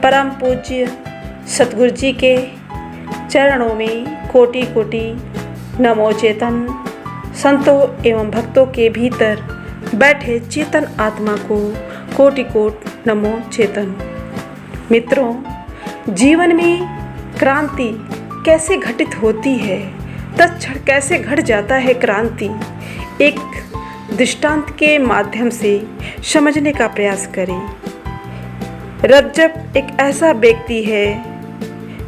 परम पूज्य सतगुरु जी के चरणों में कोटि कोटि नमो चेतन। संतों एवं भक्तों के भीतर बैठे चेतन आत्मा को कोटि कोटि नमो चेतन। मित्रों, जीवन में क्रांति कैसे घटित होती है, तत्क्षण कैसे घट जाता है क्रांति, एक दृष्टांत के माध्यम से समझने का प्रयास करें। रज्जब एक ऐसा व्यक्ति है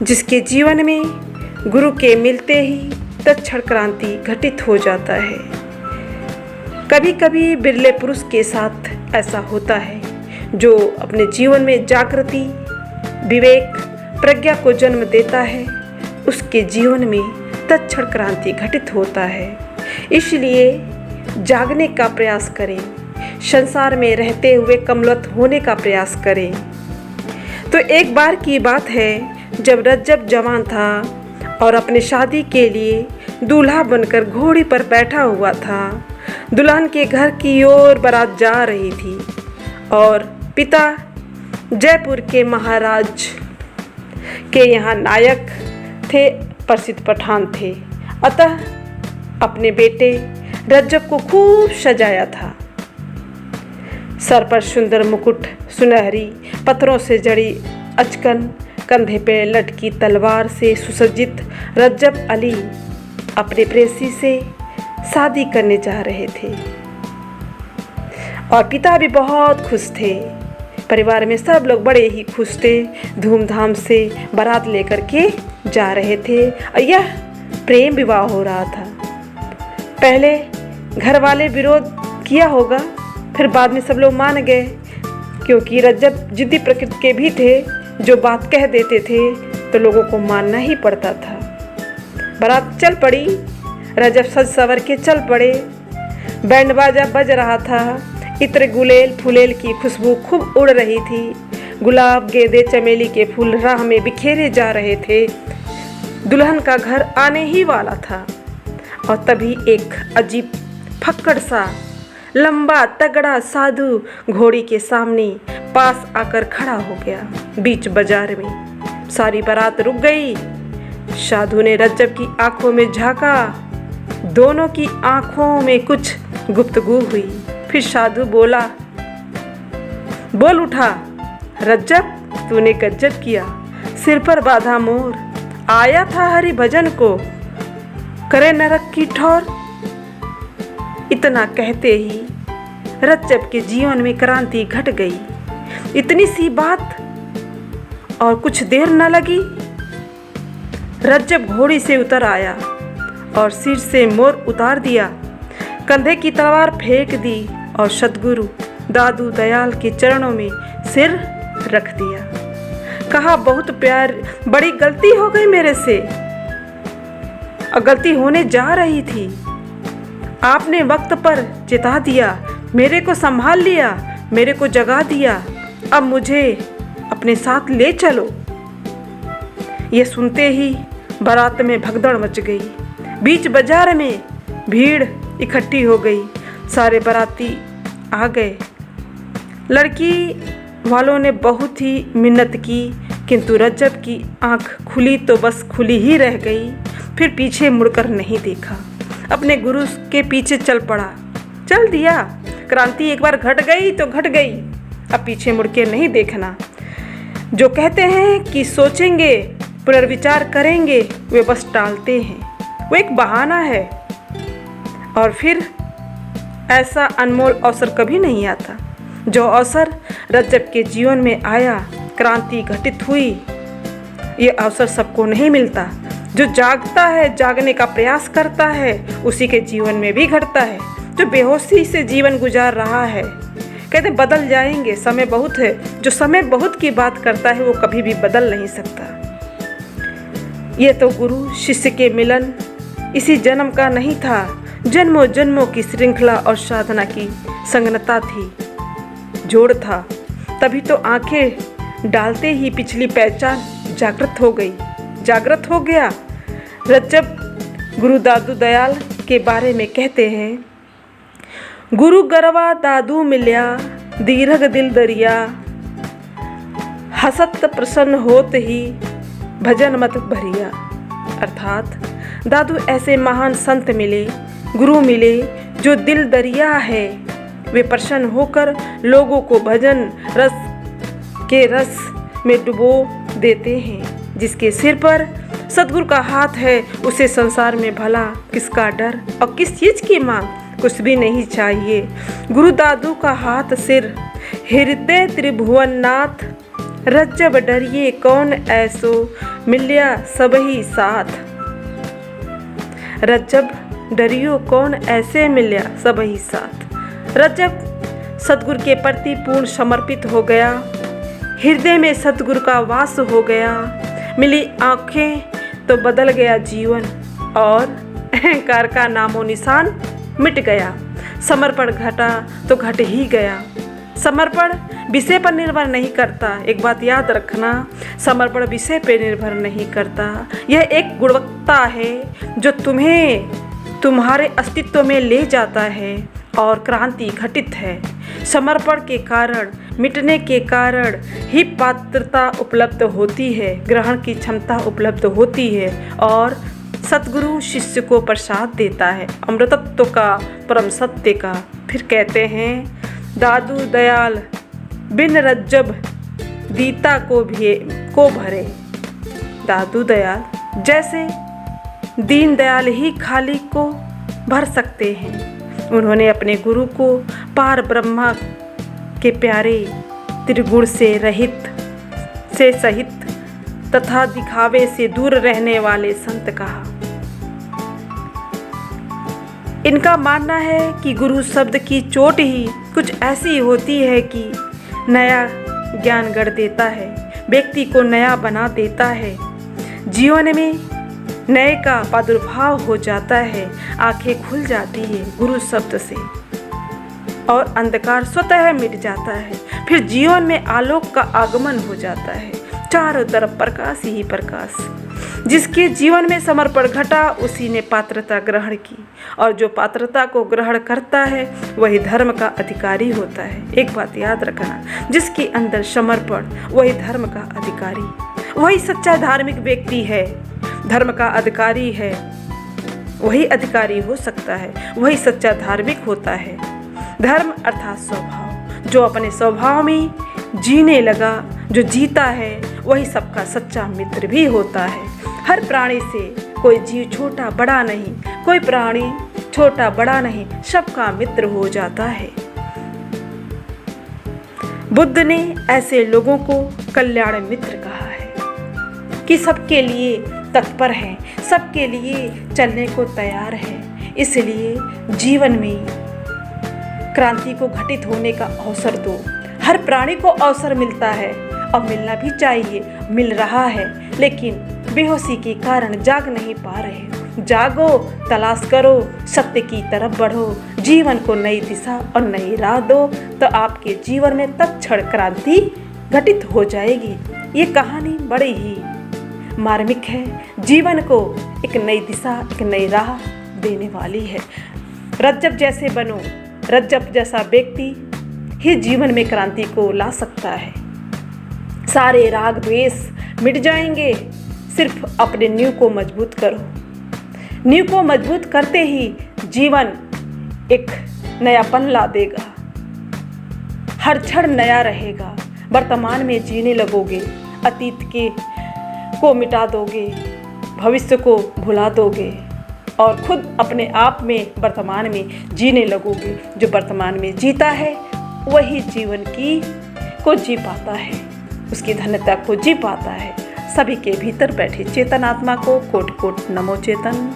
जिसके जीवन में गुरु के मिलते ही तत्क्षण क्रांति घटित हो जाता है। कभी कभी बिरले पुरुष के साथ ऐसा होता है जो अपने जीवन में जागृति, विवेक, प्रज्ञा को जन्म देता है, उसके जीवन में तत्क्षण क्रांति घटित होता है। इसलिए जागने का प्रयास करें, संसार में रहते हुए कमलवत होने का प्रयास करें। तो एक बार की बात है जब रज्जब जवान था और अपने शादी के लिए दूल्हा बनकर घोड़ी पर बैठा हुआ था। दुल्हन के घर की ओर बारात जा रही थी और पिता जयपुर के महाराज के यहाँ नायक थे, प्रसिद्ध पठान थे। अतः अपने बेटे रज्जब को खूब सजाया था। सर पर सुंदर मुकुट, सुनहरी पत्थरों से जड़ी अचकन, कंधे पे लटकी तलवार से सुसज्जित रज्जब अली अपने प्रेसी से शादी करने जा रहे थे और पिता भी बहुत खुश थे। परिवार में सब लोग बड़े ही खुश थे, धूमधाम से बारात लेकर के जा रहे थे और यह प्रेम विवाह हो रहा था। पहले घर वाले विरोध किया होगा, फिर बाद में सब लोग मान गए, क्योंकि रज्जब जिद्दी प्रकृति के भी थे। जो बात कह देते थे तो लोगों को मानना ही पड़ता था। बारात चल पड़ी, रज्जब सज सवर के चल पड़े। बैंड बाजा बज रहा था, इत्र गुलेल फुलेल की खुशबू खूब उड़ रही थी। गुलाब, गेंदे, चमेली के फूल राह में बिखेरे जा रहे थे। दुल्हन का घर आने ही वाला था और तभी एक अजीब फक्कड़ सा लंबा तगड़ा साधु घोड़ी के सामने पास आकर खड़ा हो गया। बीच बाजार में सारी बारात रुक गई। साधु ने रज्जब की आंखों में झांका। दोनों की आंखों में कुछ गुफ्तगू हुई। फिर साधु बोला, बोल उठा रज्जब, तूने गज्जब किया। सिर पर बांधा मोर, आया था हरि भजन को, करे नरक की ठौर। इतना कहते ही रज्जब के जीवन में क्रांति घट गई। इतनी सी बात और कुछ देर न लगी, रज्जब घोड़ी से उतर आया और सिर से मोर उतार दिया, कंधे की तलवार फेंक दी और सद्गुरु दादू दयाल के चरणों में सिर रख दिया। कहा, बहुत प्यार, बड़ी गलती हो गई मेरे से और गलती होने जा रही थी। आपने वक्त पर चिता दिया, मेरे को संभाल लिया, मेरे को जगा दिया। अब मुझे अपने साथ ले चलो। ये सुनते ही बारात में भगदड़ मच गई। बीच बाजार में भीड़ इकट्ठी हो गई। सारे बाराती आ गए। लड़की वालों ने बहुत ही मिन्नत की, किंतु रज्जब की आंख खुली तो बस खुली ही रह गई। फिर पीछे मुड़कर नहीं देखा, अपने गुरु के पीछे चल पड़ा। चल दिया, क्रांति एक बार घट गई तो घट गई, अब पीछे मुड़ के नहीं देखना। जो कहते हैं कि सोचेंगे, पुनर्विचार करेंगे, वे बस टालते हैं, वो एक बहाना है। और फिर ऐसा अनमोल अवसर कभी नहीं आता। जो अवसर रज्जब के जीवन में आया, क्रांति घटित हुई, ये अवसर सबको नहीं मिलता। जो जागता है, जागने का प्रयास करता है, उसी के जीवन में भी घटता है। जो बेहोशी से जीवन गुजार रहा है, कहते बदल जाएंगे, समय बहुत है। जो समय बहुत की बात करता है वो कभी भी बदल नहीं सकता। ये तो गुरु शिष्य के मिलन इसी जन्म का नहीं था, जन्मों जन्मों की श्रृंखला और साधना की संगनता थी, जोड़ था। तभी तो आंखें डालते ही पिछली पहचान जागृत हो गई, जागृत हो गया। रज्जब गुरु दादू दयाल के बारे में कहते हैं, गुरु गरवा दादू मिल्या, दीर्घ दिल दरिया, हसत प्रसन्न होत ही भजन मत भरिया। अर्थात दादू ऐसे महान संत मिले, गुरु मिले जो दिल दरिया है। वे प्रसन्न होकर लोगों को भजन रस में डुबो देते हैं। जिसके सिर पर सतगुरु का हाथ है उसे संसार में भला किसका डर और किस चीज की मांग, कुछ भी नहीं चाहिए। गुरु दादू का हाथ सिर, हृदय त्रिभुवननाथ, रज्जब डरिए कौन ऐसो मिल्या सबही साथ। रज्जब डरियो कौन ऐसे मिल्या सबही साथ। रज्जब सतगुरु के प्रति पूर्ण समर्पित हो गया, हृदय में सतगुरु का वास हो गया। मिली आंखें तो बदल गया जीवन और अहंकार का नामो निशान मिट गया। समर्पण घटा तो घट ही गया। समर्पण विषय पर निर्भर नहीं करता। एक बात याद रखना, समर्पण विषय पर निर्भर नहीं करता। यह एक गुणवत्ता है जो तुम्हें तुम्हारे अस्तित्व में ले जाता है और क्रांति घटित है। समर्पण के कारण, मिटने के कारण ही पात्रता उपलब्ध होती है, ग्रहण की क्षमता उपलब्ध होती है और सतगुरु शिष्य को प्रसाद देता है अमृतत्व का, परम सत्य का। फिर कहते हैं दादू दयाल बिन रज्जब दीता को भरे। दादू दयाल जैसे दीन दयाल ही खाली को भर सकते हैं। उन्होंने अपने गुरु को पार ब्रह्मा के प्यारे, त्रिगुण से रहित से सहित तथा दिखावे से दूर रहने वाले संत कहा। इनका मानना है कि गुरु शब्द की चोट ही कुछ ऐसी होती है कि नया ज्ञान गढ़ देता है, व्यक्ति को नया बना देता है, जीवन में नए का प्रादुर्भाव हो जाता है, आंखें खुल जाती है गुरु शब्द से और अंधकार स्वतः मिट जाता है। फिर जीवन में आलोक का आगमन हो जाता है, चारों तरफ प्रकाश ही प्रकाश। जिसके जीवन में समर्पण घटा उसी ने पात्रता ग्रहण की और जो पात्रता को ग्रहण करता है वही धर्म का अधिकारी होता है। एक बात याद रखना, जिसके अंदर समर्पण वही धर्म का अधिकारी, वही सच्चा धार्मिक व्यक्ति है, धर्म का अधिकारी है, वही अधिकारी हो सकता है, वही सच्चा धार्मिक होता है। धर्म अर्थात स्वभाव, जो अपने स्वभाव में जीने लगा, जो जीता है वही सबका सच्चा मित्र भी होता है। हर प्राणी से कोई जीव छोटा बड़ा नहीं, कोई प्राणी छोटा बड़ा नहीं, सबका मित्र हो जाता है। बुद्ध ने ऐसे लोगों को कल्याण मित्र कहा है कि सबके लिए तत्पर है, सबके लिए चलने को तैयार है। इसलिए जीवन में क्रांति को घटित होने का अवसर दो। हर प्राणी को अवसर मिलता है और मिलना भी चाहिए, मिल रहा है, लेकिन बेहोशी के कारण जाग नहीं पा रहे। जागो, तलाश करो, सत्य की तरफ बढ़ो, जीवन को नई दिशा और नई राह दो तो आपके जीवन में तत्क्षण क्रांति घटित हो जाएगी। ये कहानी बड़ी ही मार्मिक है, जीवन को एक नई दिशा, एक नई राह देने वाली है। रज्जब जैसे बनो, रज्जब जैसा व्यक्ति ही जीवन में क्रांति को ला सकता है। सारे राग द्वेष मिट जाएंगे, सिर्फ अपने नींव को मजबूत करो। नींव को मजबूत करते ही जीवन एक नयापन ला देगा, हर क्षण नया रहेगा। वर्तमान में जीने लगोगे, अतीत को मिटा दोगे, भविष्य को भुला दोगे और खुद अपने आप में वर्तमान में जीने लगोगे। जो वर्तमान में जीता है वही जीवन को जी पाता है, उसकी धन्यता को जी पाता है। सभी के भीतर बैठे चेतन आत्मा को कोटि कोटि नमो चेतन।